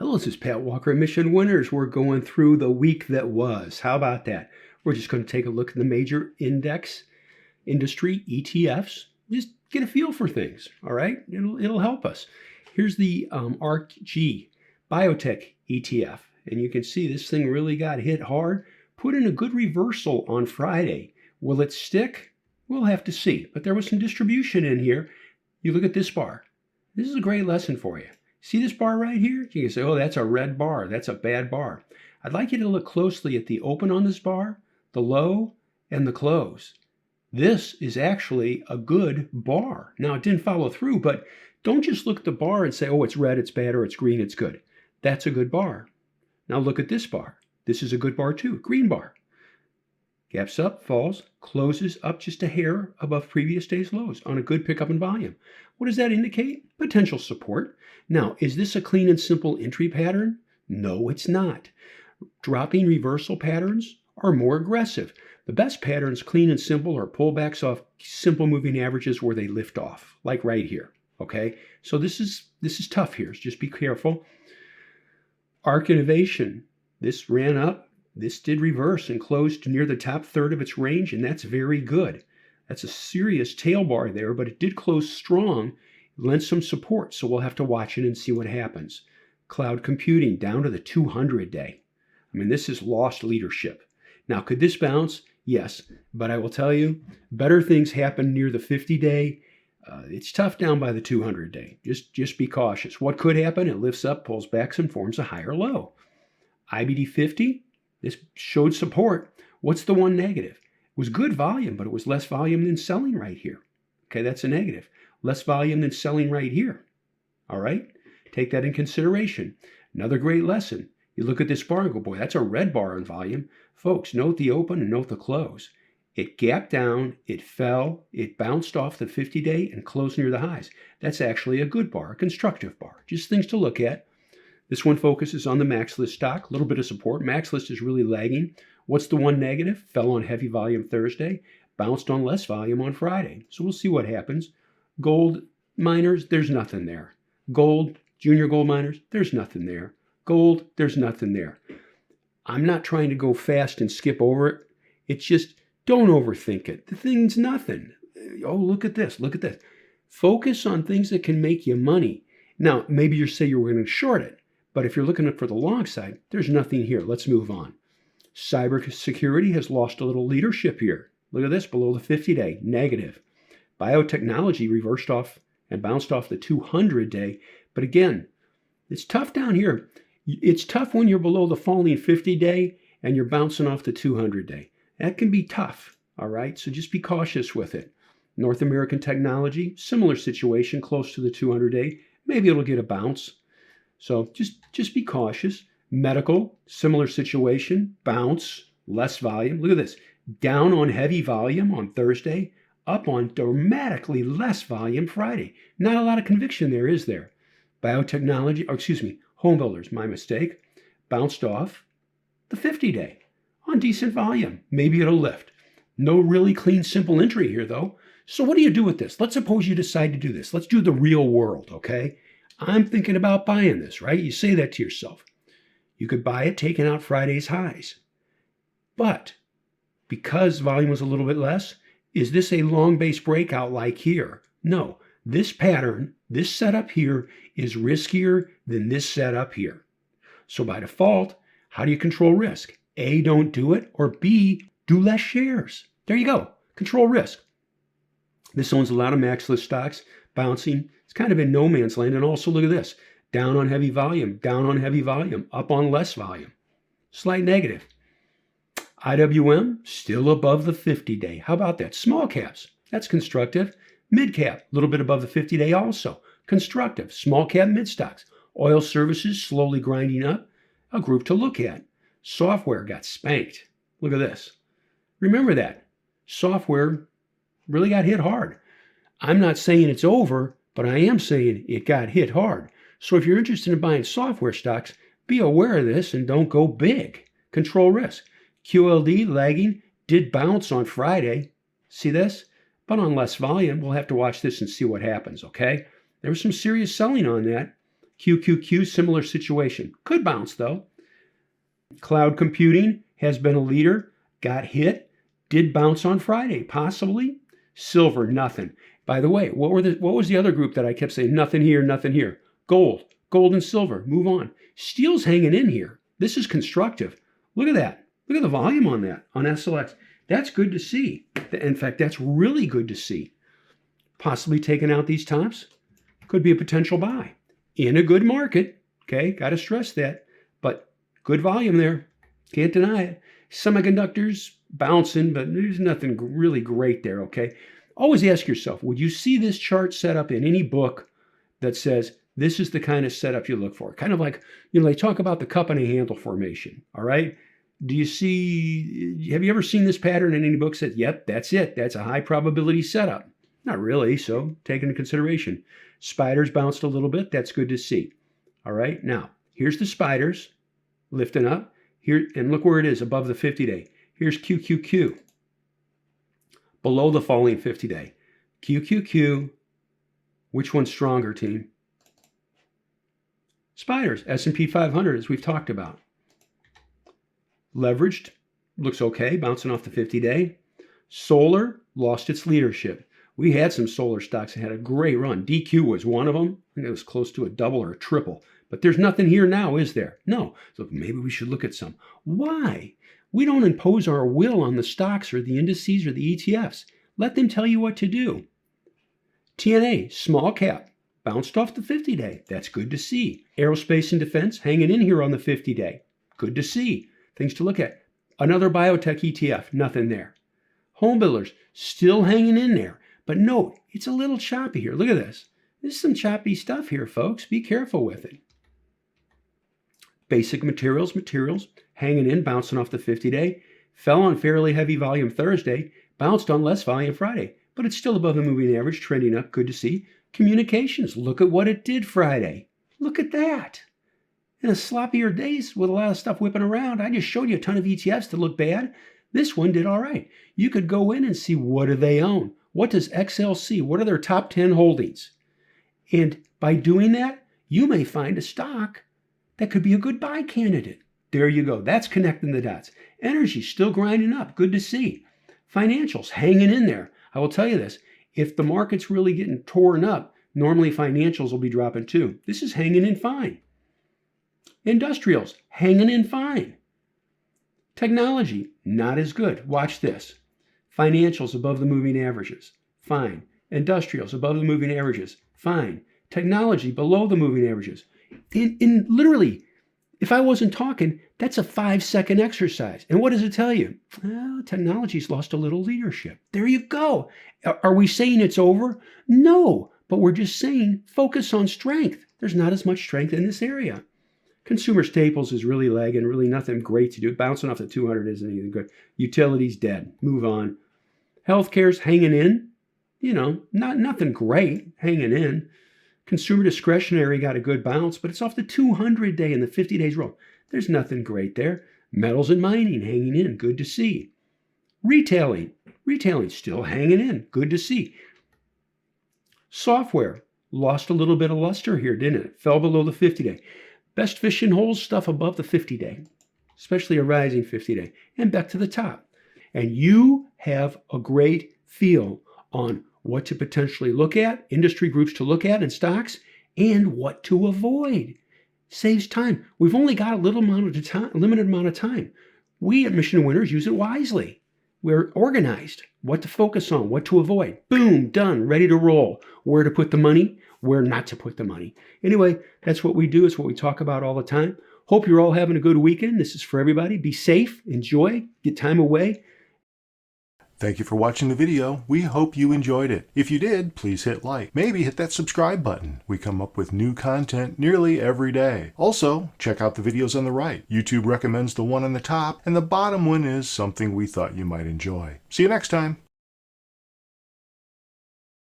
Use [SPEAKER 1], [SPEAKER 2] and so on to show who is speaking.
[SPEAKER 1] Hello, this is Pat Walker at Mission Winners. We're going through the week that was. How about that? We're just going to take a look at the major index industry ETFs. Just get a feel for things, all right? It'll help us. Here's the ARKG Biotech ETF, and you can see this thing really got hit hard. Put in a good reversal on Friday. Will it stick? We'll have to see. But there was some distribution in here. You look at this bar. This is a great lesson for you. See this bar right here? You can say, oh, that's a red bar. That's a bad bar. I'd like you to look closely at the open on this bar, the low, and the close. This is actually a good bar. Now, it didn't follow through, but don't just look at the bar and say, oh, it's red, it's bad, or it's green, it's good. That's a good bar. Now look at this bar. This is a good bar too, green bar. Gaps up, falls, closes up just a hair above previous day's lows on a good pickup in volume. What does that indicate? Potential support. Now, is this a clean and simple entry pattern? No, it's not. Dropping reversal patterns are more aggressive. The best patterns, clean and simple, are pullbacks off simple moving averages where they lift off, like right here. Okay, so this is tough here. So just be careful. ARK Innovation. This ran up. This did reverse and closed near the top third of its range, and that's very good. That's a serious tail bar there, but it did close strong, lent some support, so we'll have to watch it and see what happens. Cloud computing down to the 200-day. I mean, this is lost leadership. Now, could this bounce? Yes, but I will tell you, better things happen near the 50-day. It's tough down by the 200-day. Just be cautious. What could happen? It lifts up, pulls back, and forms a higher low. IBD 50. This showed support. What's the one negative? It was good volume, but it was less volume than selling right here. Okay, that's a negative. Less volume than selling right here. All right? Take that in consideration. Another great lesson. You look at this bar and go, boy, that's a red bar in volume. Folks, note the open and note the close. It gapped down, it fell, it bounced off the 50-day and closed near the highs. That's actually a good bar, a constructive bar. Just things to look at. This one focuses on the maxlist stock, a little bit of support. Maxlist is really lagging. What's the one negative? Fell on heavy volume Thursday, bounced on less volume on Friday. So we'll see what happens. Gold miners, there's nothing there. Gold, junior gold miners, there's nothing there. Gold, there's nothing there. I'm not trying to go fast and skip over it. It's just, don't overthink it. The thing's nothing. Oh, look at this, look at this. Focus on things that can make you money. Now, maybe you say you're going to short it. But if you're looking for the long side, there's nothing here. Let's move on. Cybersecurity has lost a little leadership here. Look at this, below the 50-day, negative. Biotechnology reversed off and bounced off the 200-day. But again, it's tough down here. It's tough when you're below the falling 50-day and you're bouncing off the 200-day. That can be tough, all right? So just be cautious with it. North American Technology, similar situation, close to the 200-day. Maybe it'll get a bounce. So just be cautious. Medical, similar situation, bounce, less volume. Look at this. Down on heavy volume on Thursday, up on dramatically less volume Friday. Not a lot of conviction there, is there? Biotechnology, home builders, my mistake, bounced off the 50-day on decent volume. Maybe it'll lift. No really clean, simple entry here, though. So what do you do with this? Let's suppose you decide to do this. Let's do the real world, okay? I'm thinking about buying this, right? You say that to yourself. You could buy it taking out Friday's highs. But because volume was a little bit less, is this a long base breakout like here? No. This pattern, this setup here, is riskier than this setup here. So by default, how do you control risk? A, don't do it, or B, do less shares. There you go. Control risk. This owns a lot of maxlist stocks, bouncing. It's kind of in no man's land. And also look at this. Down on heavy volume, down on heavy volume, up on less volume. Slight negative. IWM, still above the 50-day. How about that? Small caps, that's constructive. Mid cap, a little bit above the 50-day also. Constructive. Small cap mid stocks. Oil services slowly grinding up. A group to look at. Software got spanked. Look at this. Remember that. Software really got hit hard. I'm not saying it's over, but I am saying it got hit hard. So if you're interested in buying software stocks, be aware of this and don't go big. Control risk. QLD lagging, did bounce on Friday. See this? But on less volume, we'll have to watch this and see what happens, okay? There was some serious selling on that. QQQ, similar situation. Could bounce though. Cloud computing has been a leader, got hit, did bounce on Friday, possibly. Silver, nothing. By the way, what was the other group that I kept saying, nothing here, nothing here? Gold and silver, move on. Steel's hanging in here. This is constructive. Look at that. Look at the volume on that, on SLX. That's good to see. In fact, that's really good to see. Possibly taking out these tops could be a potential buy in a good market. Okay, got to stress that. But good volume there. Can't deny it. Semiconductors bouncing, but there's nothing really great there. Okay. Always ask yourself, would you see this chart set up in any book that says this is the kind of setup you look for? Kind of like, they talk about the cup and a handle formation. All right. Have you ever seen this pattern in any book that says, yep, that's it. That's a high probability setup? Not really. So take into consideration. Spiders bounced a little bit. That's good to see. All right. Now, here's the spiders lifting up here. And look where it is above the 50-day. Here's QQQ. Below the falling 50-day. QQQ. Which one's stronger, team? Spiders. S&P 500, as we've talked about. Leveraged. Looks okay. Bouncing off the 50-day. Solar lost its leadership. We had some solar stocks that had a great run. DQ was one of them. I think it was close to a double or a triple. But there's nothing here now, is there? No. So maybe we should look at some. Why? We don't impose our will on the stocks or the indices or the ETFs. Let them tell you what to do. TNA, small cap, bounced off the 50-day. That's good to see. Aerospace and defense hanging in here on the 50-day. Good to see. Things to look at. Another biotech ETF, nothing there. Home builders, still hanging in there. But note, it's a little choppy here. Look at this. This is some choppy stuff here, folks. Be careful with it. Basic materials, hanging in, bouncing off the 50-day. Fell on fairly heavy volume Thursday, bounced on less volume Friday. But it's still above the moving average, trending up. Good to see. Communications, look at what it did Friday. Look at that. In a sloppier days with a lot of stuff whipping around, I just showed you a ton of ETFs that look bad. This one did all right. You could go in and see what do they own. What does XLC? What are their top 10 holdings? And by doing that, you may find a stock that could be a good buy candidate. There you go. That's connecting the dots. Energy still grinding up. Good to see. Financials hanging in there. I will tell you this. If the market's really getting torn up, normally financials will be dropping too. This is hanging in fine. Industrials hanging in fine. Technology, not as good. Watch this. Financials above the moving averages. Fine. Industrials above the moving averages. Fine. Technology below the moving averages. In literally, if I wasn't talking, that's a 5-second exercise. And what does it tell you? Well, technology's lost a little leadership. There you go. Are we saying it's over? No, but we're just saying focus on strength. There's not as much strength in this area. Consumer staples is really lagging, really nothing great to do. Bouncing off the 200 isn't anything good. Utilities dead. Move on. Healthcare's hanging in. Nothing great, hanging in. Consumer discretionary got a good bounce, but it's off the 200-day and the 50 days roll. There's nothing great there. Metals and mining hanging in. Good to see. Retailing still hanging in. Good to see. Software lost a little bit of luster here, didn't it? Fell below the 50-day. Best fish and holes stuff above the 50-day, especially a rising 50-day, and back to the top. And you have a great feel on what to potentially look at, industry groups to look at in stocks, and what to avoid. Saves time. We've only got a limited amount of time. We at Mission to Winners use it wisely. We're organized. What to focus on, what to avoid. Boom, done, ready to roll. Where to put the money, where not to put the money. Anyway, that's what we do. It's what we talk about all the time. Hope you're all having a good weekend. This is for everybody. Be safe, enjoy, get time away.
[SPEAKER 2] Thank you for watching the video. We hope you enjoyed it. If you did, please hit like. Maybe hit that subscribe button. We come up with new content nearly every day. Also, check out the videos on the right. YouTube recommends the one on the top, and the bottom one is something we thought you might enjoy. See you next time.